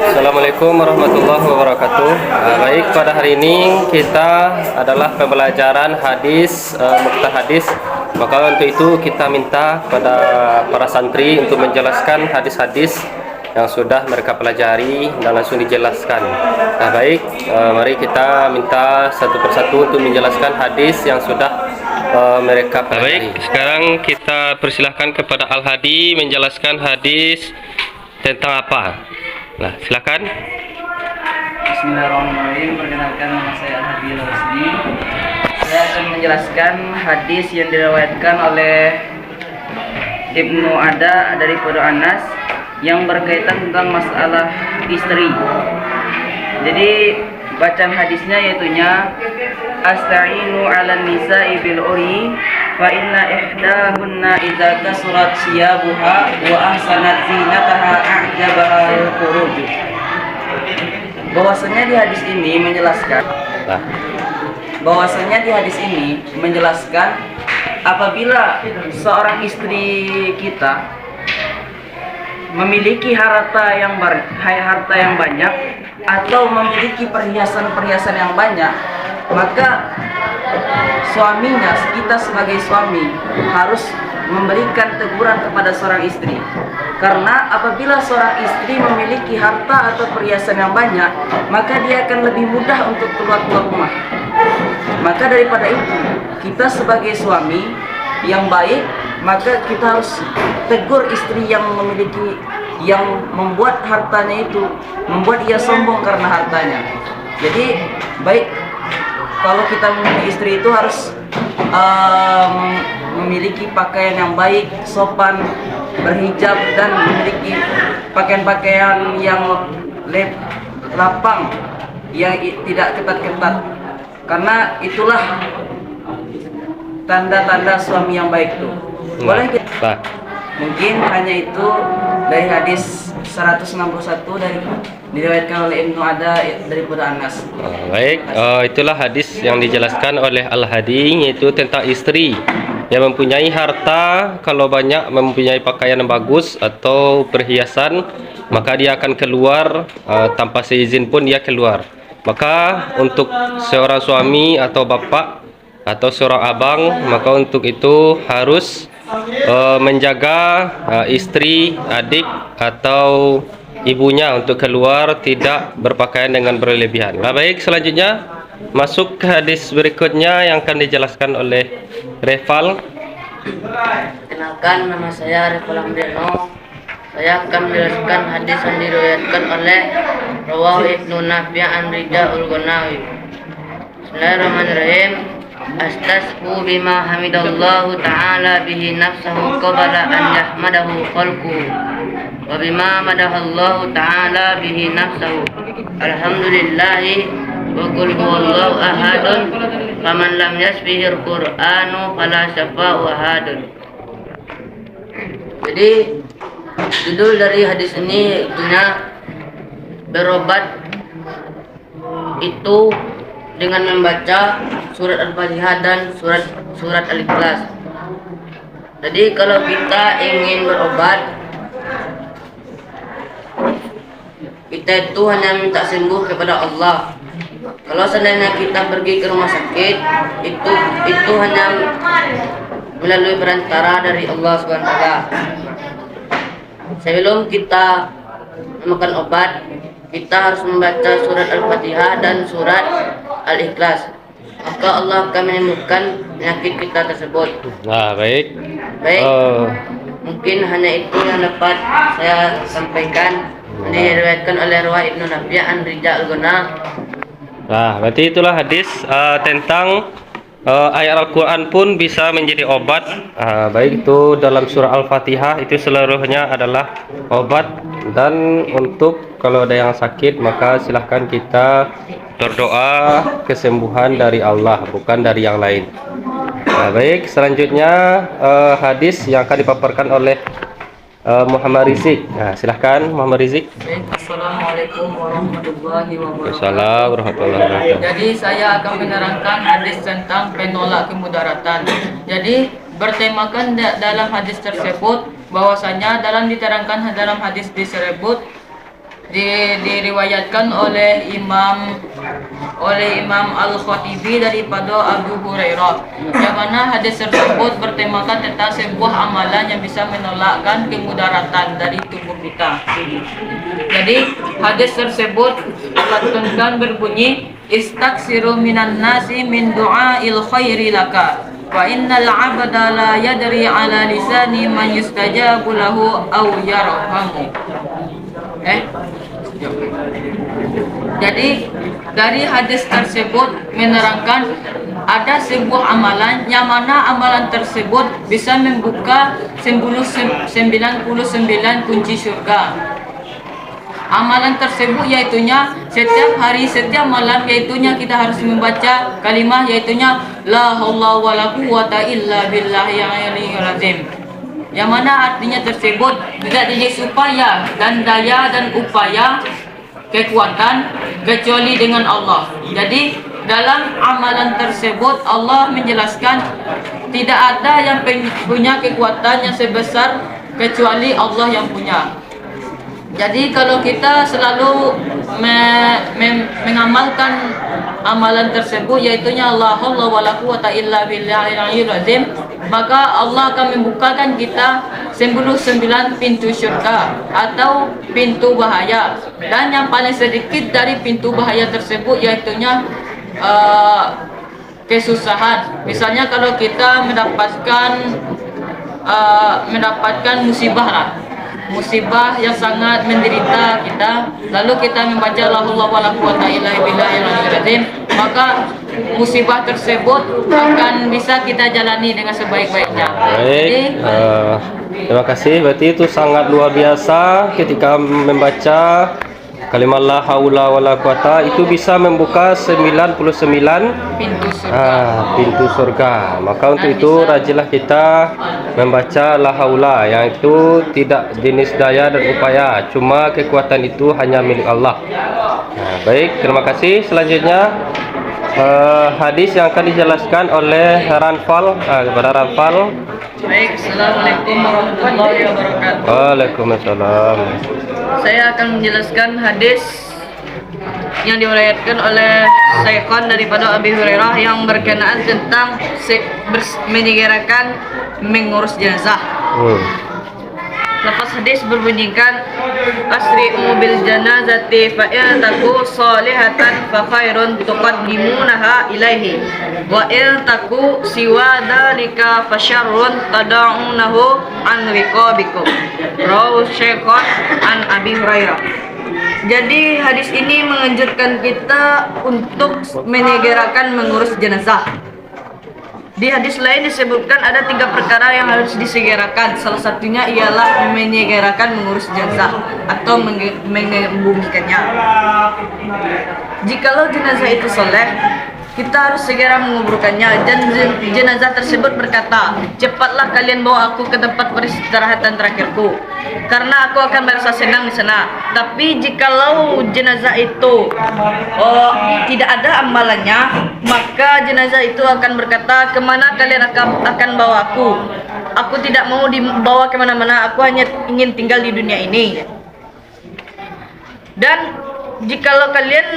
Assalamualaikum warahmatullahi wabarakatuh. Baik, pada hari ini kita adalah pembelajaran hadis, muqtah hadis. Maka untuk itu kita minta kepada para santri untuk menjelaskan hadis-hadis yang sudah mereka pelajari dan langsung dijelaskan. Baik, mari kita minta satu persatu untuk menjelaskan hadis yang sudah mereka pelajari. Baik, sekarang kita persilahkan kepada Al-Hadi menjelaskan hadis tentang apa? Nah, silakan. Bismillahirrahmanirrahim. Perkenalkan, nama saya Al-Hadi Al-Rusdi. Saya akan menjelaskan hadis yang diriwayatkan oleh Ibnu Ada daripada Anas yang berkaitan tentang masalah istri. Jadi bacaan hadisnya yaitunya Asta'inu 'alan nisa'i bil uri fa inna ihdahunna idza kasurat siyabuha wa ahsanat zinataha a'jabaha al-khuruj. Bahwasanya di hadis ini menjelaskan apabila seorang istri kita memiliki harta yang banyak atau memiliki perhiasan-perhiasan yang banyak, maka suaminya, kita sebagai suami harus memberikan teguran kepada seorang istri. Karena apabila seorang istri memiliki harta atau perhiasan yang banyak, maka dia akan lebih mudah untuk keluar rumah. Maka daripada itu, kita sebagai suami yang baik, maka kita harus tegur istri yang membuat hartanya itu membuat ia sombong karena hartanya. Jadi baik kalau kita memiliki istri itu harus memiliki pakaian yang baik, sopan, berhijab, dan memiliki pakaian-pakaian yang lapang, yang tidak ketat-ketat. Karena itulah tanda-tanda suami yang baik itu. Boleh kita? Mungkin hanya itu dari hadis 161 diriwayatkan oleh Ibnu Ada daripada Anas. Baik, itulah hadis yang dijelaskan oleh Al-Hadi, yaitu tentang istri yang mempunyai harta, kalau banyak mempunyai pakaian yang bagus atau perhiasan, maka dia akan keluar tanpa seizin pun dia keluar. Maka untuk seorang suami atau bapak atau seorang abang, maka untuk itu harus menjaga istri, adik atau ibunya untuk keluar tidak berpakaian dengan berlebihan. Baik, selanjutnya masuk ke hadis berikutnya yang akan dijelaskan oleh Reval. Kenalkan, nama saya Reval Amdeno. Saya akan menjelaskan hadis yang diriwayatkan oleh Rawahu Ibnu Nafi' an Rida'ul Ghanawi. Bismillahirrahmanirrahim. Astasbu bima hamidallahu ta'ala bihi nafsahu qabla an yahmadahu khalquhu wa bima madahallahu ta'ala bihi nafsahu alhamdulillahi wa qul huwallahu ahadun faman lam yasbihil qur'anu fala syafa'u ahadun. Jadi judul dari hadis ini artinya berobat itu dengan membaca surat Al-Fatihah dan surat Al-Ikhlas. Jadi kalau kita ingin berobat, kita itu hanya minta sembuh kepada Allah. Kalau seandainya kita pergi ke rumah sakit, itu hanya melalui perantara dari Allah SWT. Sebelum kita memakan obat, kita harus membaca surat Al-Fatihah dan surat Al-Ikhlas. Maka Allah akan menyembuhkan penyakit kita tersebut. Nah, baik. Mungkin hanya itu yang dapat saya sampaikan. Diriwayatkan oleh Rawahu Ibnu Nafi' an Rida'ul Ghanawi. Nah, berarti itulah hadis tentang ayat Al-Quran pun bisa menjadi obat. Baik itu dalam surah Al-Fatihah, itu seluruhnya adalah obat. Dan untuk kalau ada yang sakit, maka silahkan kita berdoa kesembuhan dari Allah, bukan dari yang lain. Baik, selanjutnya hadis yang akan dipaparkan oleh Muhammad Rizik. Silahkan Muhammad Rizik. Assalamualaikum warahmatullahi wabarakatuh. Assalamualaikum warahmatullahi wabarakatuh. Jadi saya akan menerangkan hadis tentang penolak kemudaratan. Jadi bertemakan dalam hadis tersebut bahwasanya dalam diterangkan dalam hadis tersebut diriwayatkan oleh Imam Al-Khatibi daripada Abu Hurairah, yang mana hadis tersebut bertemakan tentang sebuah amalan yang bisa menolakkan kemudaratan dari tubuh kita. Jadi hadis tersebut lantunkan berbunyi, istaksiru minan nasi min du'ail khairi laka wa innal abda la yadri ala lisani man yustajabu lahu aw yarhamu. Jadi dari hadis tersebut menerangkan ada sebuah amalan yang mana amalan tersebut bisa membuka 99 kunci surga. Amalan tersebut yaitunya setiap hari, setiap malam, yaitunya kita harus membaca kalimah yaitunya la haula wala quwata illa billahil aliyyil azim. Yang mana artinya tersebut tidak ada upaya dan daya dan upaya kekuatan kecuali dengan Allah. Jadi dalam amalan tersebut Allah menjelaskan tidak ada yang punya kekuatan yang sebesar kecuali Allah yang punya. Jadi kalau kita selalu mengamalkan amalan tersebut yaitunya la haula wala quwata illa billahil aliyyil azim, maka Allah akan membukakan kita 99 pintu syurga atau pintu bahaya. Dan yang paling sedikit dari pintu bahaya tersebut yaitunya kesusahan. Misalnya kalau kita mendapatkan musibah yang sangat menderita kita, lalu kita membaca la haula wala quwata illa billahil aliyyil azim, maka musibah tersebut akan bisa kita jalani dengan sebaik-baiknya. Baik, terima kasih. Berarti itu sangat luar biasa ketika membaca kalimat la haula wala quwata, itu bisa membuka 99 pintu surga. Maka untuk itu rajinlah kita membaca la haula, yang itu tidak jenis daya dan upaya, cuma kekuatan itu hanya milik Allah. Baik, terima kasih. Selanjutnya hadis yang akan dijelaskan oleh Ranfal, kepada Ranfal. Baik, assalamualaikum warahmatullahi wabarakatuh. Waalaikumsalam. Saya akan menjelaskan hadis yang diriwayatkan oleh Syaikhan daripada Abi Hurairah yang berkenaan tentang menyegerakan mengurus jenazah. Lafaz hadis berbunyikan asri'u bil janazati fa in taku salihatan fa khairun tuqaddimunaha ilaihi wa in taku siwa dzalika fa syarrun tad'unahu an riqabikum. Rawi Syaikhan an Abi Hurairah. Jadi hadis ini menganjurkan kita untuk menyegerakan mengurus jenazah. Di hadis lain disebutkan ada 3 perkara yang harus disegerakan. Salah satunya ialah menyegerakan mengurus jenazah atau membumikannya. Jikalau jenazah itu soleh, kita harus segera menguburkannya. Dan jenazah tersebut berkata, cepatlah kalian bawa aku ke tempat peristirahatan terakhirku, karena aku akan merasa senang di sana. Tapi jikalau jenazah itu tidak ada amalannya, maka jenazah itu akan berkata, kemana kalian akan bawa aku? Aku tidak mau dibawa kemana-mana, aku hanya ingin tinggal di dunia ini. Dan jikalau kalian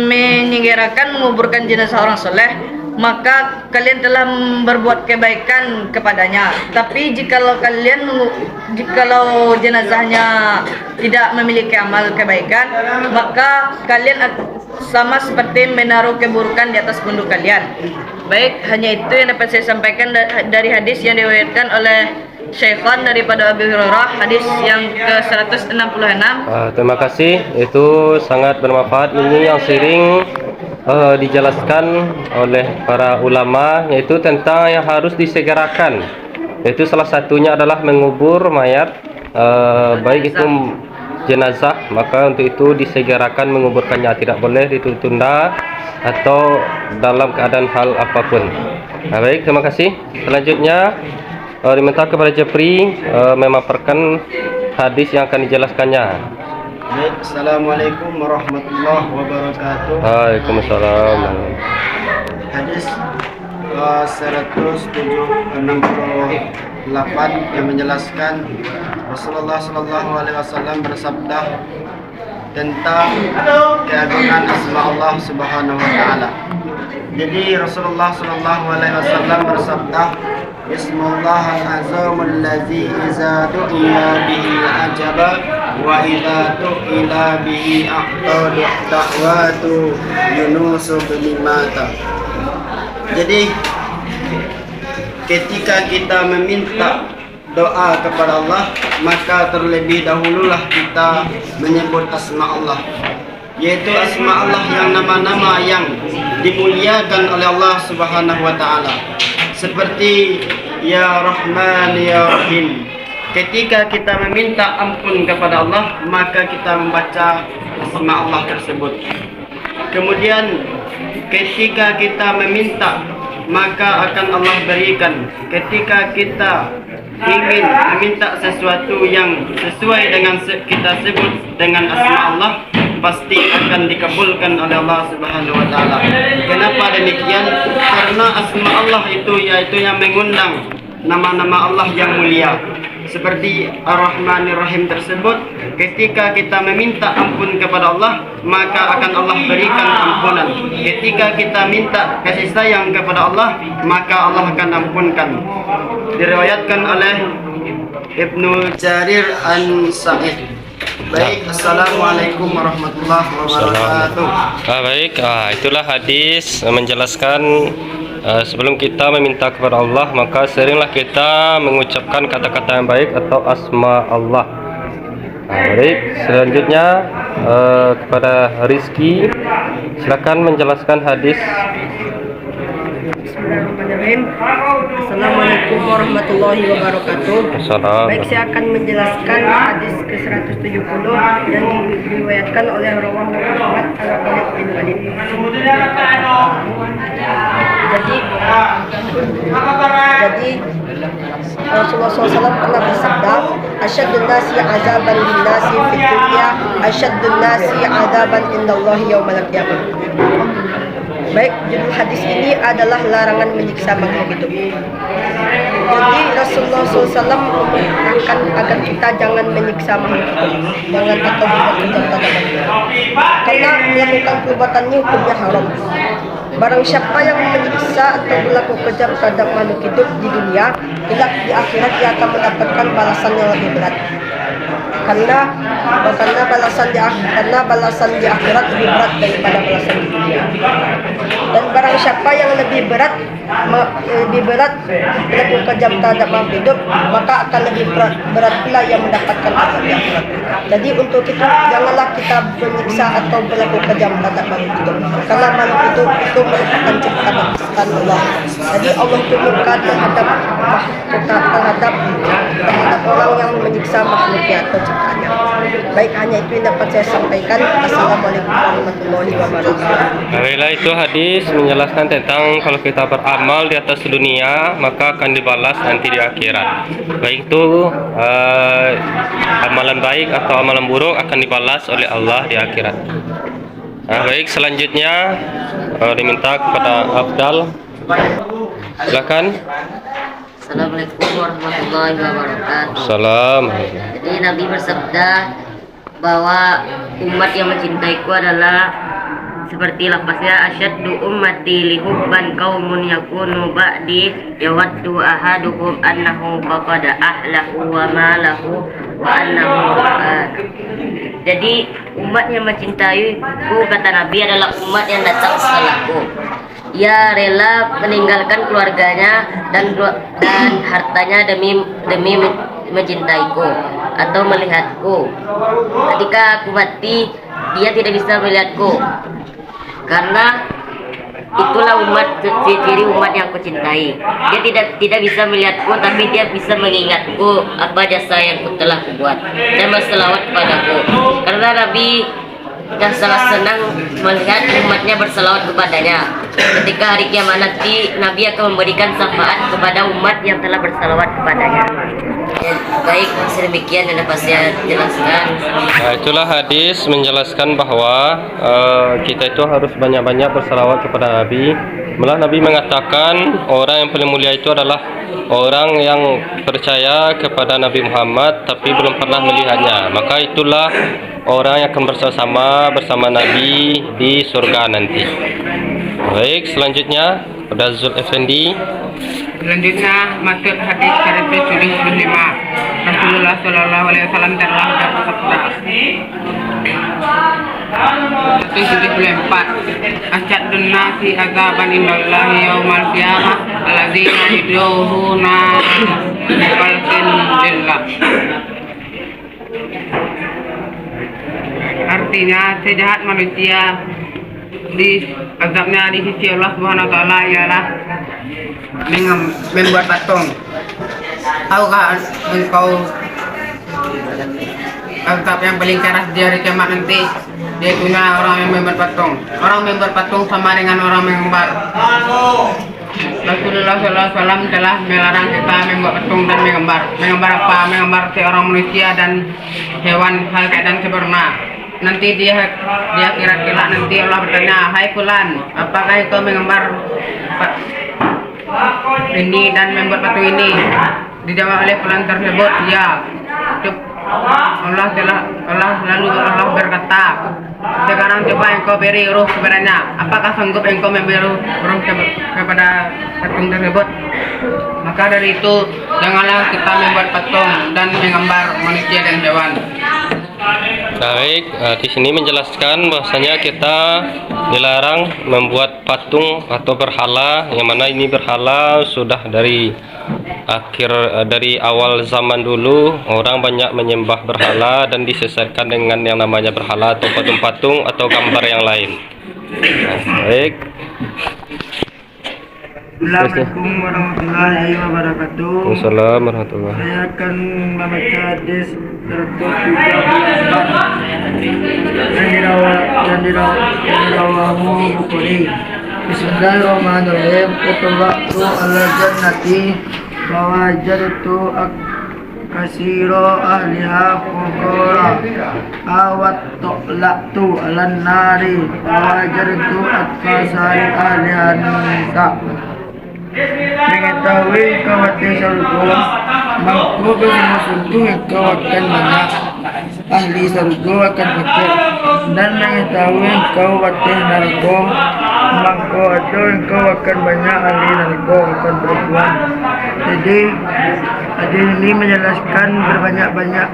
menyegerakan menguburkan jenazah orang soleh, maka kalian telah berbuat kebaikan kepadanya. Tapi jikalau jenazahnya tidak memiliki amal kebaikan, maka kalian sama seperti menaruh keburukan di atas pundak kalian. Baik, hanya itu yang dapat saya sampaikan dari hadis yang diriwayatkan oleh Syaikhan daripada Abi Hurairah, hadis yang ke-166. Terima kasih, itu sangat bermanfaat. Ini yang sering dijelaskan oleh para ulama, yaitu tentang yang harus disegerakan. Yaitu salah satunya adalah mengubur mayat, baik itu jenazah, maka untuk itu disegerakan menguburkannya, tidak boleh ditunda atau dalam keadaan hal apapun. Baik, terima kasih. Selanjutnya diminta kepada Jepri memaparkan hadis yang akan dijelaskannya. Baik, assalamualaikum warahmatullahi wabarakatuh. Waalaikumsalam. Hadis 168 yang menjelaskan Rasulullah Shallallahu Alaihi Wasallam bersabda, tentang keagungan asma Allah Subhanahu wa taala. Jadi Rasulullah sallallahu alaihi wasallam bersabda, "Ismullah al-azamul ladzi iza du'iya bihi ajaba wa idza tu'ila bihi aqtadu da'watu Yunus bin Matta." Jadi ketika kita meminta doa kepada Allah, maka terlebih dahululah kita menyebut asma Allah, yaitu asma Allah yang nama-nama yang dimuliakan oleh Allah Subhanahu wa taala, seperti Ya Rahman Ya Rahim. Ketika kita meminta ampun kepada Allah, maka kita membaca asma Allah tersebut. Kemudian ketika kita meminta, maka akan Allah berikan. Ketika kita ingin meminta sesuatu yang sesuai dengan kita sebut dengan asma Allah, pasti akan dikabulkan oleh Allah Subhanahu wa taala. Kenapa demikian? Karena asma Allah itu yaitu yang mengundang nama-nama Allah yang mulia. Seperti Ar-Rahmanir Rahim tersebut, ketika kita meminta ampun kepada Allah, maka akan Allah berikan ampunan. Ketika kita minta kasih sayang kepada Allah, maka Allah akan ampunkan. Diriwayatkan oleh Ibnu Jarir An-Sa'id. Baik, assalamualaikum warahmatullahi wabarakatuh. Baik, itulah hadis menjelaskan sebelum kita meminta kepada Allah, maka seringlah kita mengucapkan kata-kata yang baik atau asma Allah. Baik, selanjutnya kepada Rizky, silakan menjelaskan hadis. Bismillahirrahmanirrahim. Assalamualaikum warahmatullahi wabarakatuh. Baik, saya akan menjelaskan hadis ke-170 yang diriwayatkan oleh Rawahu Muhammad al-Khalid bin Walid. Jadi Rasulullah SAW pernah bersabda, "Asyaddun nasi azaban lin nasi fid dunya, asyaddun nasi azaban indallahi yaumal qiyamah." Baik, judul hadis ini adalah larangan menyiksa makhluk hidup. Jadi Rasulullah SAW akan agar kita jangan menyiksa makhluk hidup, jangan atau berbuat kejam terhadap makhluk. Karena melakukan perbuatan ini hukumnya haram. Barang siapa yang menyiksa atau berlaku kejam terhadap makhluk hidup di dunia, kelak di akhirat dia akan mendapatkan balasan yang lebih berat. Karena balasan di akhirat lebih berat daripada balasan di dunia. Dan barang siapa yang lebih berat melakukan kejam terhadap makhluk hidup, maka akan lebih berat pula yang mendapatkan azab di akhirat. Jadi untuk itu janganlah kita menyiksa atau berlaku kejam terhadap makhluk hidup, karena makhluk hidup itu merupakan ciptaan Allah. Jadi Allah itu murka terhadap orang yang menyiksa makhluknya atau ciptaannya. Baik, hanya itu yang dapat saya sampaikan. Assalamualaikum warahmatullahi wabarakatuh. Baiklah, itu hadis menjelaskan tentang kalau kita beramal di atas dunia, maka akan dibalas nanti di akhirat. Baik itu amalan baik atau amalan buruk akan dibalas oleh Allah di akhirat. Baik, selanjutnya diminta kepada Abdal. Silakan. Assalamualaikum warahmatullahi wabarakatuh. Salam. Jadi Nabi bersabda bahwa umat yang mencintaiku adalah seperti lapasnya, asyaddu ummati lihubban qaumun yakunu ba'di yawaddu ahaduhum annahu faqada ahlahu wa malahu wa annahu Jadi umat yang mencintaiku, kata Nabi, adalah umat yang datang setelahku. Ia rela meninggalkan keluarganya dan hartanya demi mencintaiku atau melihatku. Ketika aku mati, dia tidak bisa melihatku, karena itulah ciri umat yang kucintai. Dia tidak bisa melihatku, tapi dia bisa mengingatku apa jasa yang telah kubuat dan berselawat kepadaku. Karena Nabi dan sangat senang melihat umatnya berselawat kepadanya. Ketika hari kiamat nanti, Nabi akan memberikan syafaat kepada umat yang telah berselawat kepadanya. Baik, sedemikian yang dapat saya jelaskan. Itulah hadis menjelaskan bahwa kita itu harus banyak-banyak berselawat kepada Nabi Malah Nabi mengatakan orang yang paling mulia itu adalah orang yang percaya kepada Nabi Muhammad tapi belum pernah melihatnya. Maka itulah orang yang akan bersama Nabi di surga nanti. Baik, selanjutnya pada Zul Effendi. Selanjutnya masuk hadis 175. Rasulullah Shallallahu Alaihi Wasallam telah bersabda. 174. Asyadun nasi azaban indallahi yaumal qiyamah alladzina yud'una biqalbin lillah. Artinya sejahat manusia di azabnya di sisi Allah Subhanahu wa taala ialah membuat patung. Tahukah engkau azab yang paling keras di hari kiamat nanti? Yaitu orang yang membuat patung. Orang membuat patung sama dengan orang menggambar. Rasulullah SAW telah melarang kita membuat patung dan menggambar. Menggambar apa? Menggambar seorang manusia dan hewan hal keadaan sempurna. Nanti dia akhirat kelak nanti Allah bertanya, hai fulan, apakah engkau menggambar ini dan membuat patung ini? Dijawab oleh fulan tersebut, ya. Allah lalu berkata, sekarang coba engkau beri ruh kepadanya. Apakah sanggup engkau memberi ruh kepada patung tersebut? Maka dari itu janganlah kita membuat patung dan menggambar manusia dan hewan. Baik, di sini menjelaskan bahwasanya kita dilarang membuat patung atau berhala, yang mana ini berhala sudah dari awal zaman dulu orang banyak menyembah berhala dan disesatkan dengan yang namanya berhala atau patung-patung atau gambar yang lain. Baik. Assalamualaikum warahmatullahi wabarakatuh. Waalaikumsalam warahmatullahi. Saya akan membaca hadis 134 yang dirawahu Bukhari. Bismillahirrahmanirrahim. Ittaqtu ala jannati wa wajadtu kasiro ahliha fuqara awat to'latu ala nari wa wajadtu atkasari ahliha nisa. Mengetahui kau hati surga, maka bersungguh-sungguh kau akan banyak ahli surga akan fikir, dan mengetahui kau hati neraka, maka engkau akan banyak ahli neraka akan berbuat. Jadi hadis ini menjelaskan berbanyak-banyak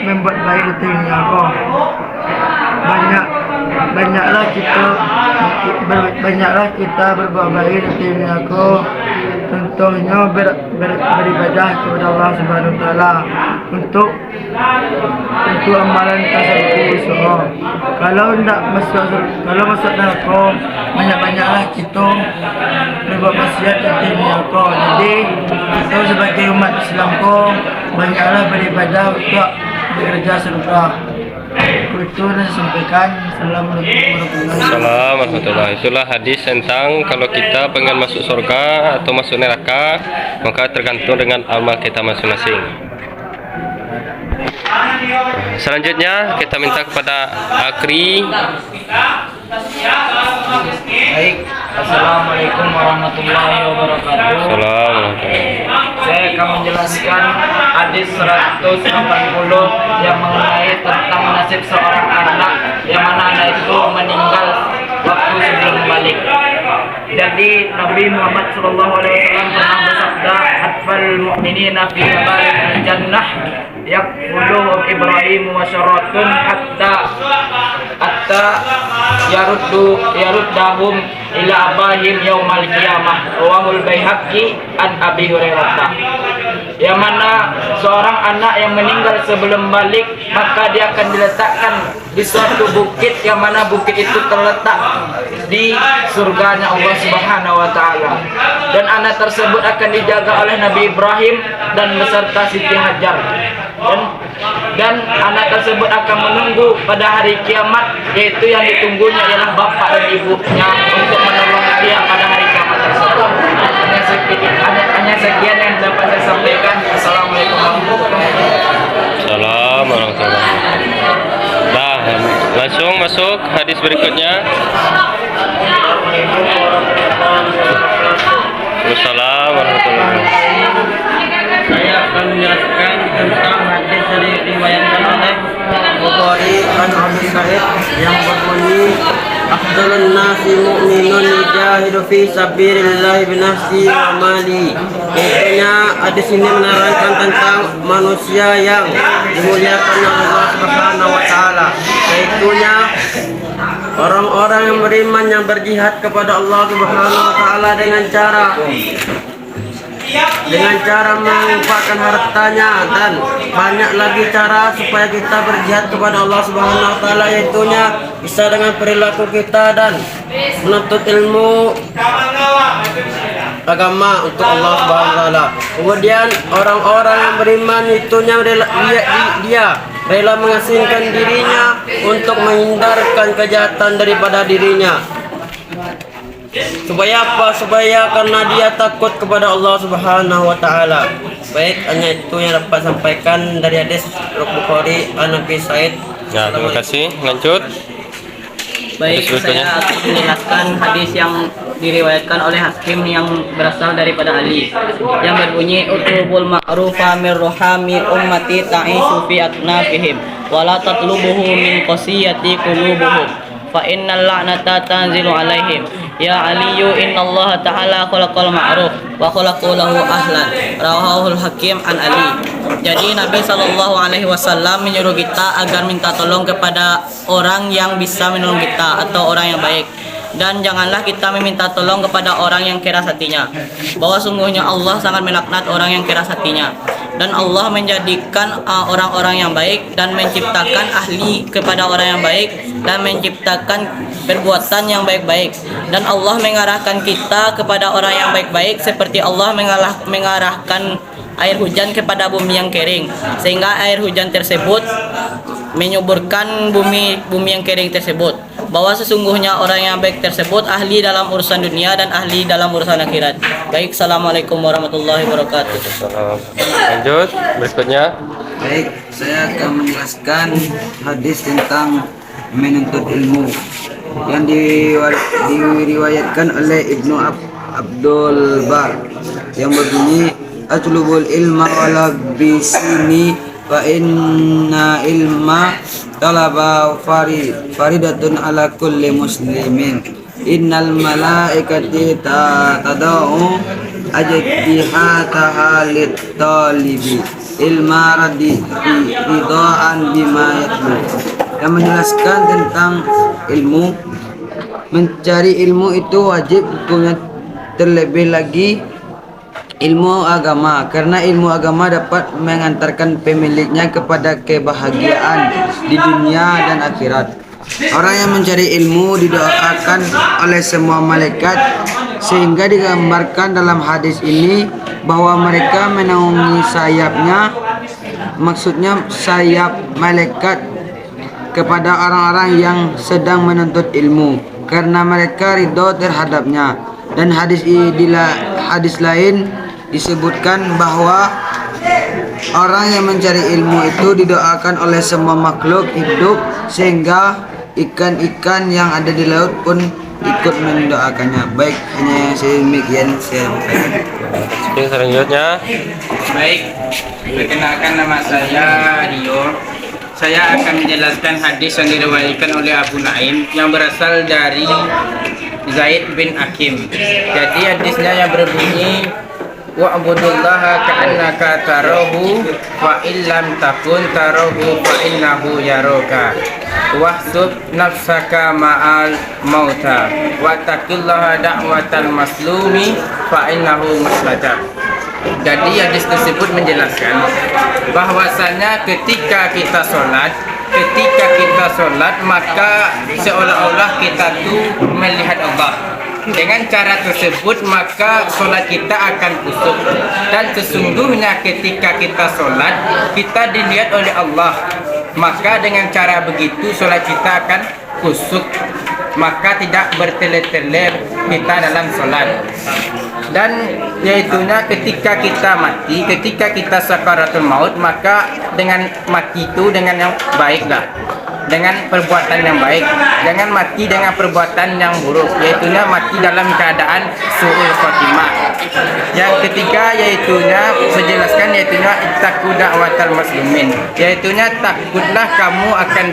membuat baik di dunia kau. Banyaklah kita berbuat baik di dunia kau. Contohnya beribadah kepada Allah Subhanahu wa taala untuk amalan tasawuf. Kalau masuk neraka, banyaklah kita berbuat maksiat di dunia kau. Jadi kita sebagai umat Islam kau banyaklah beribadah untuk bekerja surga. Itu yang saya sampaikan. Assalamualaikum warahmatullahi. Itulah hadis tentang kalau kita pengen masuk surga atau masuk neraka, maka tergantung dengan amal kita masing-masing. Selanjutnya kita minta kepada Akri. Baik, Assalamualaikum warahmatullahi wabarakatuh. Assalamualaikum. Saya akan menjelaskan hadis 180 yang mengenai tentang nasib seorang anak yang mana anak itu meninggal waktu sebelum balik. Jadi Nabi Muhammad SAW pernah bersabda, "Atfal mu'minina fi babil jannah yaqulu Ibrahim wa syaratun hatta yaruddahum ila abahim yaumal qiyamah." Rawahul Baihaqi an Abi Hurairah. Yang mana seorang anak yang meninggal sebelum balik, maka dia akan diletakkan di suatu bukit, yang mana bukit itu terletak di surganya Allah Subhanahu wa taala. Dan anak tersebut akan dijaga oleh Nabi Ibrahim dan beserta Siti Hajar. Dan anak tersebut akan menunggu pada hari kiamat, yaitu yang ditunggunya ialah bapak dan ibunya untuk menolong dia pada hari kiamat tersebut. Hanya sekian yang dapat saya sampaikan. Assalamualaikum warahmatullahi wabarakatuh. Assalamualaikum warahmatullahi wabarakatuh. Nah, langsung masuk hadis berikutnya. Saya akan menjelaskan tentang hadis yang diriwayatkan oleh Bukhari an Abi Sa'id yang berbunyi Afdalun nasi mu'minun yujahidu fi sabilillahi binafsi wa mali. Intinya hadis ini menerangkan tentang manusia yang dimuliakan oleh Allah Subhanahu wa taala. Yaitunya orang-orang yang beriman yang berjihad kepada Allah Subhanahu wa taala dengan cara menginfakkan hartanya, dan banyak lagi cara supaya kita berjihad kepada Allah Subhanahu wa taala, yaitunya bisa dengan perilaku kita dan menuntut ilmu agama untuk Allah Subhanahu wa taala. Kemudian orang-orang yang beriman itunya dia rela mengasingkan dirinya untuk menghindarkan kejahatan daripada dirinya. Supaya apa? Supaya karena dia takut kepada Allah Subhanahu wa taala. Baik, hanya itu yang dapat sampaikan dari hadis Bukhari an Abi Sa'id. Ya, terima kasih. Lanjut. Baik, saya akan menjelaskan hadis yang diriwayatkan oleh Hakim yang berasal daripada Ali yang berbunyi utlubul ma'rufa min rohami ummati ta'ishu fi aknafihim wa la tatlubuhu min qasiyati qulubuhum fa innal la'nata tanzilu alaihim ya aliyu innallaha ta'ala khalaqal ma'ruf wa khalaqu lahu ahlan. Rawahul Hakim an Ali. Jadi Nabi SAW menyuruh kita agar minta tolong kepada orang yang bisa menolong kita atau orang yang baik, dan janganlah kita meminta tolong kepada orang yang keras hatinya, bahwa sungguhnya Allah sangat melaknat orang yang keras hatinya. Dan Allah menjadikan orang-orang yang baik dan menciptakan ahli kepada orang yang baik dan menciptakan perbuatan yang baik-baik. Dan Allah mengarahkan kita kepada orang yang baik-baik seperti Allah mengarahkan air hujan kepada bumi yang kering, sehingga air hujan tersebut menyuburkan bumi yang kering tersebut, bahwa sesungguhnya orang yang baik tersebut ahli dalam urusan dunia dan ahli dalam urusan akhirat. Baik, assalamualaikum warahmatullahi wabarakatuh. Lanjut berikutnya. Baik, saya akan menjelaskan hadis tentang menuntut ilmu yang diriwayatkan oleh Ibnu Abdul Bar yang berbunyi atlubul ilma wala bisini fa inna ilma talaba faridatun ala kulli muslimin innal malaikati tadau ajtihataha lit talibi ilma ridaan bima yatlu, yang menjelaskan tentang ilmu. Mencari ilmu itu wajib punya, terlebih lagi ilmu agama, karena ilmu agama dapat mengantarkan pemiliknya kepada kebahagiaan di dunia dan akhirat. Orang yang mencari ilmu didoakan oleh semua malaikat, sehingga digambarkan dalam hadis ini bahwa mereka menaungi sayapnya, maksudnya sayap malaikat, kepada orang-orang yang sedang menuntut ilmu, karena mereka ridho terhadapnya. Dan hadis lain disebutkan bahwa orang yang mencari ilmu itu didoakan oleh semua makhluk hidup, sehingga ikan-ikan yang ada di laut pun ikut mendoakannya. Baik, hanya demikian saya sampaikan. Selanjutnya. Baik, perkenalkan nama saya Rio. Saya akan menjelaskan hadis yang diriwayatkan oleh Abu Naim yang berasal dari Zaid bin Hakim. Jadi hadisnya yang berbunyi wa'budullaha ka'annaka tarahu wa illam takun tarahu fa innahu yaraka wahsub nafsaka ma'al mauta wa taqillaha da'watal maslumi fa innahu mustajab. Jadi hadis tersebut menjelaskan bahwasanya ketika kita sholat maka seolah-olah kita tuh melihat Allah. Dengan cara tersebut maka sholat kita akan kusuk, dan sesungguhnya ketika kita sholat kita dilihat oleh Allah, maka dengan cara begitu sholat kita akan kusuk, maka tidak bertele-tele kita dalam sholat. Dan yaitunya ketika kita mati, ketika kita sakaratul maut, maka dengan mati itu dengan yang baiklah. dengan perbuatan yang baik, jangan mati dengan perbuatan yang buruk, yaitunya mati dalam keadaan su'ul khotimah. Yang ketiga yaitunya saya jelaskan yaitunya ittaqu da'watal muslimin, yaitunya takutlah kamu akan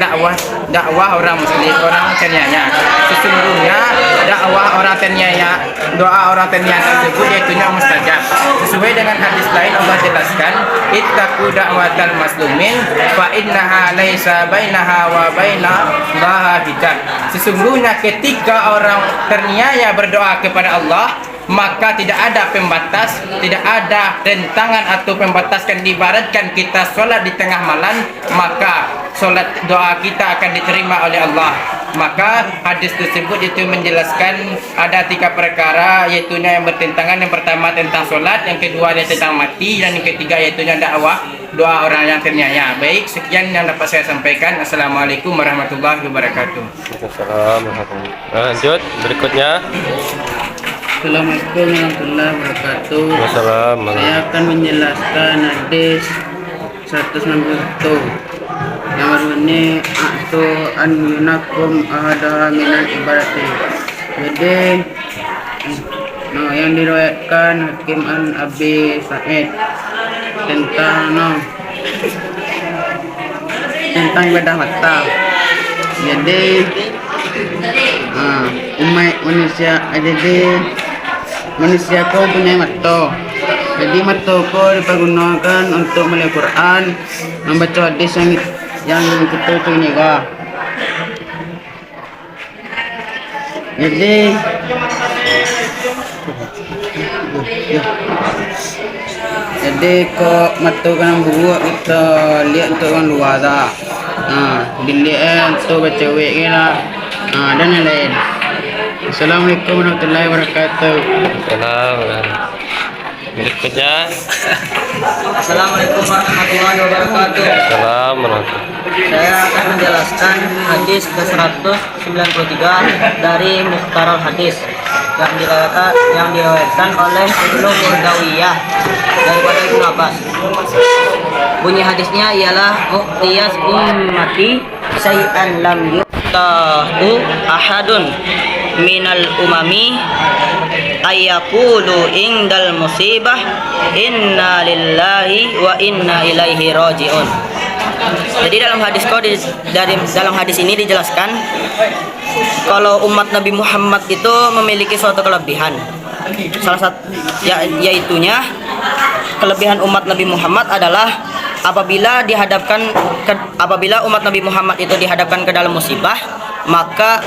dakwah orang muslim, orang terniaya. Sesungguhnya dakwah orang terniaya, doa orang terniaya tersebut yaitunya mustajab. Sesuai dengan hadis lain Allah jelaskan ittaqu da'watal muslimin fa innaha laisa bainaha wa bainallahi hijab. Sesungguhnya ketika orang terniaya berdoa kepada Allah, maka tidak ada pembatas, tidak ada rentangan atau pembataskan. Diibaratkan kita sholat di tengah malam, maka sholat doa kita akan diterima oleh Allah. Maka hadis tersebut itu menjelaskan ada 3 perkara, yaitunya yang bertentangan. Yang pertama tentang sholat, yang kedua adalah tentang mati, dan yang ketiga yaitunya dakwah doa orang yang terniaya. Baik, sekian yang dapat saya sampaikan. Assalamualaikum warahmatullahi wabarakatuh. Lanjut berikutnya. Assalamualaikum warahmatullahi wabarakatuh. Wassalamualaikum. Saya akan menjelaskan hadis 161 yang berbunyi aktu an yunakum ahadaha minal ibadati. Jadi yang diriwayatkan Hakim an Abi Sa'id tentang ibadah mata. Jadi umat manusia, jadi manusia kau punya mata. Jadi mata kau dipergunakan untuk melihat Quran, membaca hadis yang kita itu juga. Jadi kok mata kan buruk kita lihat untuk orang luar dah. Dilihat untuk bercewek kira. Dan yang lain. Assalamualaikum warahmatullahi wabarakatuh. Assalamualaikum. Berikutnya. Assalamualaikum warahmatullahi wabarakatuh. Assalamualaikum. Saya akan menjelaskan hadis ke-193 dari Mukhtarul Hadis yang diriwayatkan oleh Ibnu Murdawiyah daripada Ibnu Abbas. Bunyi hadisnya ialah muqtiyas ummati syai'an lam yuqtahu ahadun minal umami ayakulu indal musibah inna lillahi wa inna ilaihi raji'un. Jadi dalam hadis ini dijelaskan kalau umat Nabi Muhammad itu memiliki suatu kelebihan. Salah satu yaitunya kelebihan umat Nabi Muhammad adalah apabila umat Nabi Muhammad itu dihadapkan ke dalam musibah, maka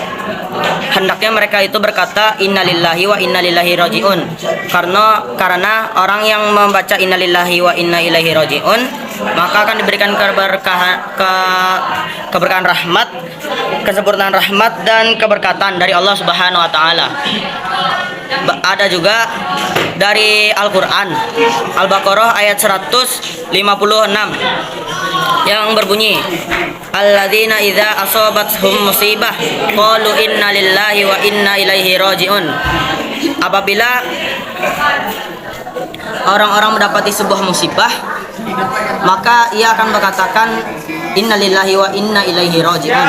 hendaknya mereka itu berkata innalillahi wa inna ilaihi raji'un. Karena orang yang membaca innalillahi wa inna ilaihi raji'un, maka akan diberikan keberkahan rahmat, kesempurnaan rahmat dan keberkatan dari Allah Subhanahu wa taala. Ada juga dari Al-Qur'an Al-Baqarah ayat 156 yang berbunyi alladzina idza asabathum musibah qalu inna lillahi wa inna ilaihi raji'un. Apabila orang-orang mendapati sebuah musibah, maka ia akan berkatakan inna lillahi wa inna ilaihi raji'un.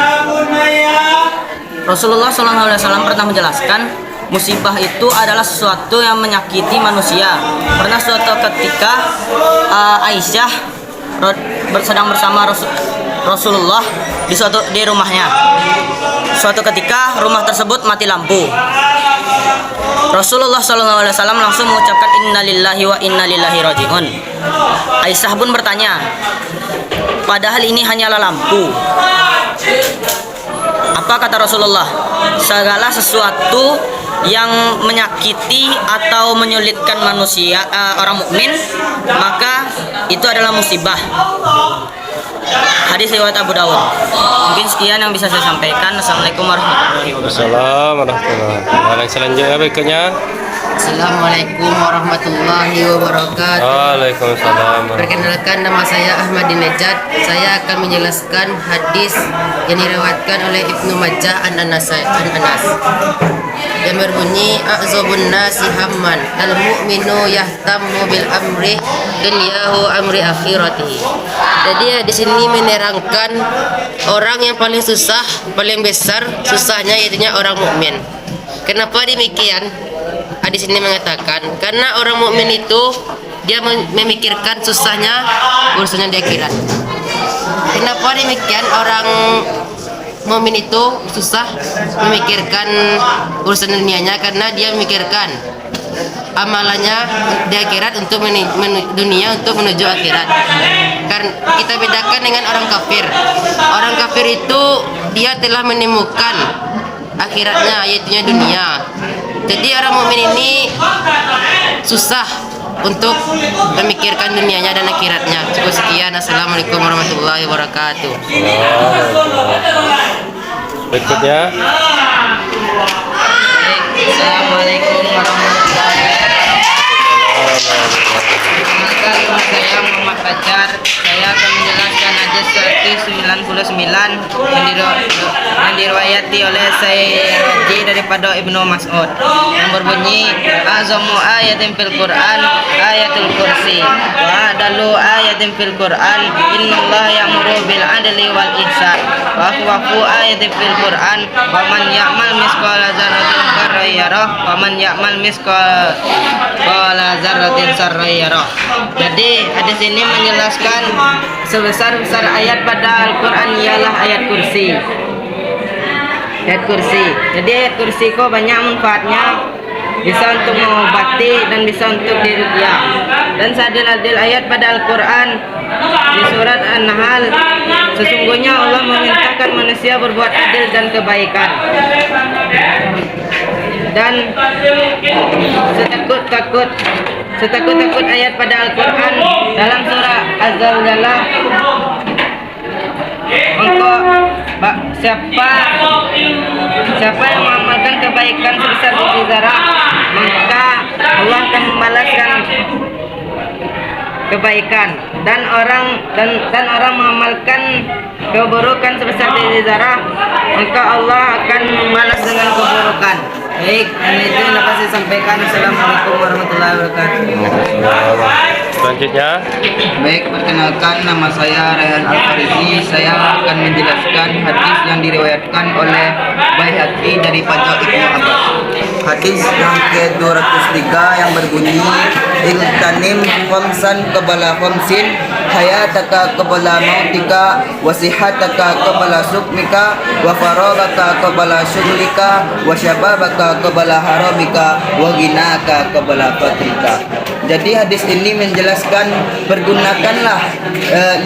Rasulullah SAW pernah menjelaskan musibah itu adalah sesuatu yang menyakiti manusia. Pernah suatu ketika Aisyah sedang bersama Rasulullah di rumahnya. Suatu ketika rumah tersebut mati lampu. Rasulullah SAW langsung mengucapkan innalillahi wa inna ilaihi raji'un. Aisyah pun bertanya, padahal ini hanyalah lampu. Apa kata Rasulullah? Segala sesuatu yang menyakiti atau menyulitkan manusia, orang mukmin, maka itu adalah musibah. Hadis riwayat Abu Dawud. Mungkin sekian yang bisa saya sampaikan. Assalamualaikum warahmatullahi wabarakatuh. Assalamualaikum warahmatullahi wabarakatuh. Selanjutnya berikutnya. Assalamualaikum warahmatullahi wabarakatuh. Waalaikumsalam. Perkenalkan, nama saya Ahmad Dinajat. Saya akan menjelaskan hadis yang diriwayatkan oleh Ibnu Majah an Anas yang berbunyi a'zabun nasi hamman al-mu'minu yahtammu bil amri dunyahu amri akhiratihi. Jadi di sini menerangkan orang yang paling susah, paling besar susahnya yaitu orang mukmin. Kenapa demikian? Hadis ini mengatakan karena orang mukmin itu dia memikirkan susahnya urusannya di akhirat. Kenapa demikian? Orang mukmin itu susah memikirkan urusan dunianya karena dia memikirkan amalannya di akhirat untuk dunia untuk menuju akhirat. Karena kita bedakan dengan orang kafir. Orang kafir itu dia telah menemukan akhiratnya yaitu dunia. Jadi orang mukmin ini susah untuk memikirkan dunianya dan akhiratnya. Cukup sekian. Assalamualaikum warahmatullahi wabarakatuh. Berikutnya. Assalamualaikum warahmatullahi wabarakatuh. Saya Muhammad Fajar. Saya akan menjelaskan hadis 199 yang diriwayati oleh Sayyidi daripada Ibnu Mas'ud yang berbunyi azamu ayatin fil Qur'an ayatul kursi wa adalu ayatin fil Qur'an innallaha ya'muru bil adli wal ihsan wa akhwafu ayatin fil Qur'an wa man ya'mal misqala dzarratin khairan yarah wa man ya'mal misqala dzarratin syarran yarah. Jadi hadis ini menjelaskan sebesar-besar ayat pada Al-Quran ialah ayat kursi. Ayat kursi. Jadi ayat kursi kok banyak manfaatnya, bisa untuk mengobati dan bisa untuk diruqyah. Dan seadil-adil ayat pada Al-Quran di surat An-Nahl, sesungguhnya Allah memerintahkan manusia berbuat adil dan kebaikan. Dan setakut-takut ayat pada Al-Quran dalam surah Az-Zalzalah, siapa yang mengamalkan kebaikan sebesar biji zarah, maka Allah akan membalaskan kebaikan, dan orang mengamalkan keburukan sebesar biji zarah, maka Allah akan membalas dengan keburukan. Baik, itu yang dapat saya sampaikan. Assalamualaikum warahmatullahi wabarakatuh. Selanjutnya. Baik, perkenalkan, nama saya Rayhan Al-Farizi. Saya akan menjelaskan hadis yang diriwayatkan oleh Baihaqi daripada Ibnu Abbas. Hadis yang ke-203 yang berbunyi iltanim khamsan qabla khamsin hayataka qabla mautika wa sihataka qabla sukmika wa faragaka qabla syughlika wa syababaka qabla haramika wa ghinaka qabla fatrika. Jadi hadis ini menjelaskan pergunakanlah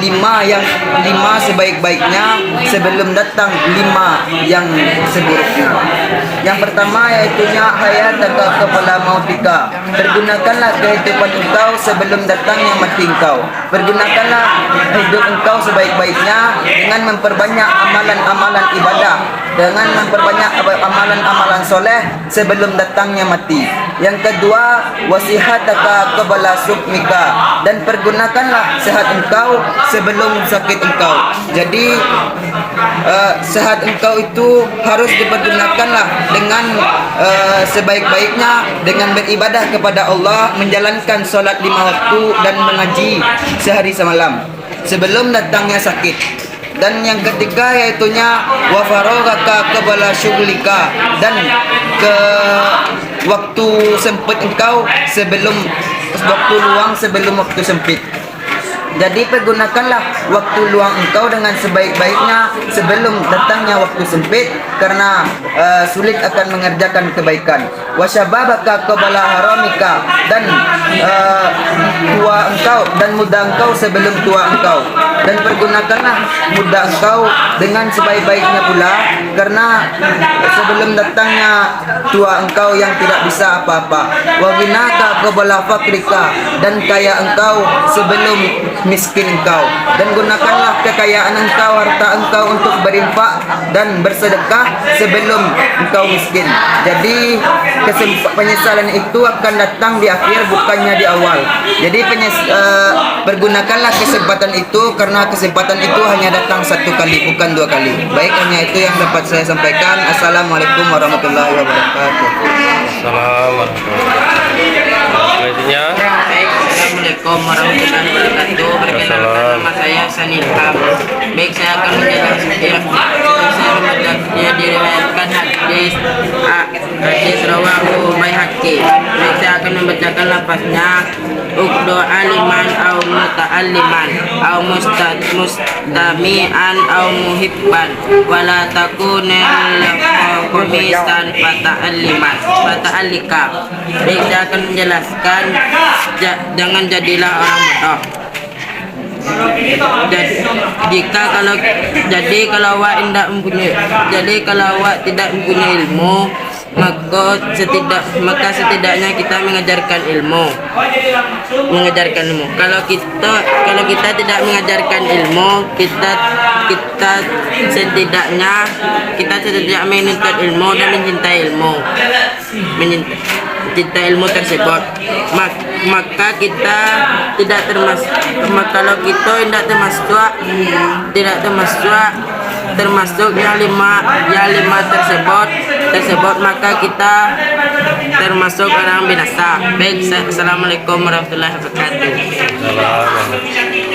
lima sebaik-baiknya sebelum datang 5 yang seburuknya. Yang pertama yaitunya hayataka qabla mautika. Pergunakanlah kehidupan engkau sebelum datangnya mati engkau. Pergunakanlah hidup engkau sebaik-baiknya dengan memperbanyak amalan-amalan ibadah, dengan memperbanyak amalan-amalan soleh sebelum datangnya mati. Yang kedua, wasihataka qabla sukmika, dan pergunakanlah sehat engkau sebelum sakit engkau. Jadi sehat engkau itu harus dipergunakanlah dengan sebaik-baiknya dengan beribadah kepada Allah, menjalankan solat 5 waktu dan mengaji sehari semalam sebelum datangnya sakit. Dan yang ketiga yaitunya wa faragaka qabla syughlika, dan ke waktu sempit engkau sebelum waktu luang sebelum waktu sempit. Jadi pergunakanlah waktu luang engkau dengan sebaik-baiknya sebelum datangnya waktu sempit, karena sulit akan mengerjakan kebaikan. Wasyababaka qabla haramika, dan tua engkau dan muda engkau sebelum tua engkau. Dan pergunakanlah muda engkau dengan sebaik-baiknya pula, karena sebelum datangnya tua engkau yang tidak bisa apa-apa. Wa ghinaka qabla fakrika, dan kaya engkau sebelum miskin engkau, dan gunakanlah kekayaan engkau, harta engkau untuk berinfak dan bersedekah sebelum engkau miskin. Jadi penyesalan itu akan datang di akhir, bukannya di awal. Jadi pergunakanlah kesempatan itu, karena kesempatan itu hanya datang satu kali, bukan dua kali. Baik, hanya itu yang dapat saya sampaikan. Assalamualaikum warahmatullahi wabarakatuh. Selanjutnya, Assalamualaikum warahmatullahi wabarakatuh. Perkenalkan nama saya Sanilham. Baik, saya akan menjelaskan. Saya diriwayatkan hadis rawahu Baihaqi. Baik, saya akan membacakan lafaznya. Uqdo aliman au muta'alliman au mustami'an au muhibban wala takunal qamisan fata'allika. Baik, saya akan menjelaskan, jangan jadilah orang bodoh. Kalau awak tidak mempunyai ilmu, maka setidaknya kita mengajarkan ilmu. Kalau kita tidak mengajarkan ilmu, kita setidaknya menuntut ilmu dan mencintai ilmu. Mencintai ilmu tersebut, maka kita tidak termasuk. Kalau kita tidak termasuk yang lima tersebut, maka kita termasuk orang binasa. Baik, assalamualaikum warahmatullahi wabarakatuh.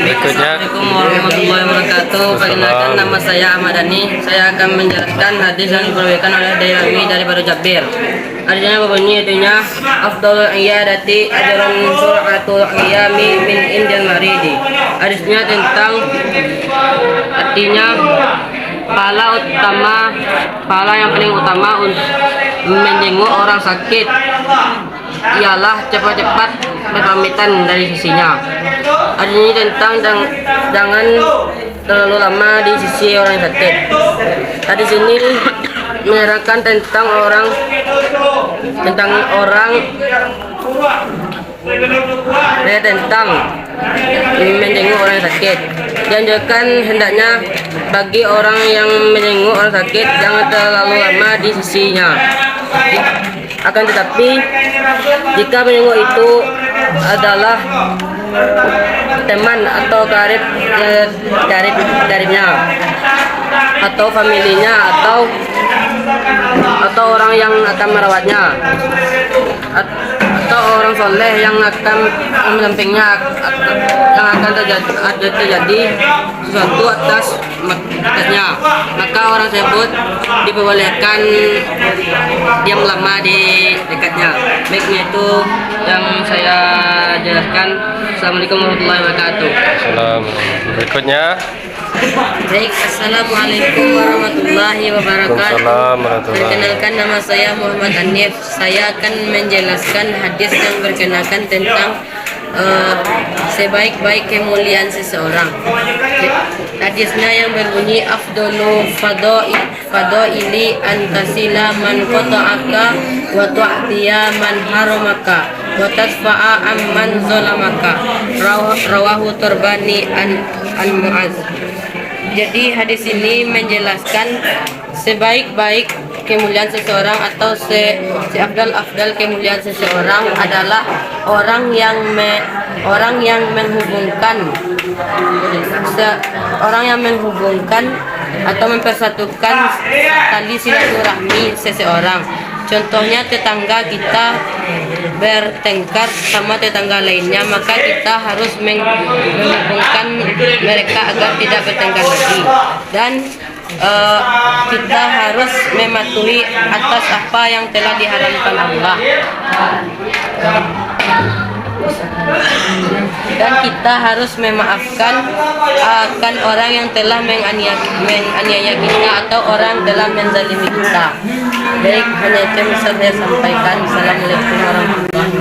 berikutnya Assalamualaikum warahmatullahi wabarakatuh. Perkenalkan, nama saya Ahmad Dhani. Saya akan menjelaskan hadis yang diriwayatkan oleh Dailami daripada Jabir. Hadisnya berbunyi itunya, afdalul iyadati ajrun sur'atul qiyami min indil maridi. Hadisnya tentang, artinya pahala yang paling utama untuk menjenguk orang sakit ialah cepat-cepat berpamitan dari sisinya. Artinya tentang jangan terlalu lama di sisi orang yang sakit. Hadis ini menyerahkan tentang orang menjenguk orang yang sakit. Dianjurkan hendaknya bagi orang yang menjenguk orang sakit jangan terlalu lama di sisinya. Akan tetapi jika menjenguk itu adalah teman atau karibnya atau familinya atau orang yang akan merawatnya atau orang soleh yang akan mendampingnya, yang akan terjadi sesuatu atasnya, maka orang tersebut diperbolehkan diam lama di dekatnya. Baiknya itu yang saya jelaskan. Assalamualaikum warahmatullahi wabarakatuh. Berikutnya, Baik, assalamualaikum warahmatullahi wabarakatuh. Perkenalkan, nama saya Muhammad Hanif. Saya akan menjelaskan hadis yang berkenaan tentang sebaik-baik kemuliaan seseorang. Hadisnya yang berbunyi, afdalu fadaili antasila man qata'aka wa tu'tiya man haramaka wa tasfa'a amman zalamaka. Rawahu Turbani an Muaz. Jadi hadis ini menjelaskan sebaik-baik kemuliaan seseorang atau seafdal kemuliaan seseorang adalah orang yang menghubungkan atau mempersatukan tali silaturahmi seseorang. Contohnya, tetangga kita bertengkar sama tetangga lainnya, maka kita harus menghubungkan mereka agar tidak bertengkar lagi, dan kita harus mematuhi atas apa yang telah diharamkan Allah, dan kita harus memaafkan akan orang yang telah menganiaya kita atau orang telah menzalimi kita. Baik, hanya itu yang bisa saya sampaikan. Assalamualaikum warahmatullahi wabarakatuh.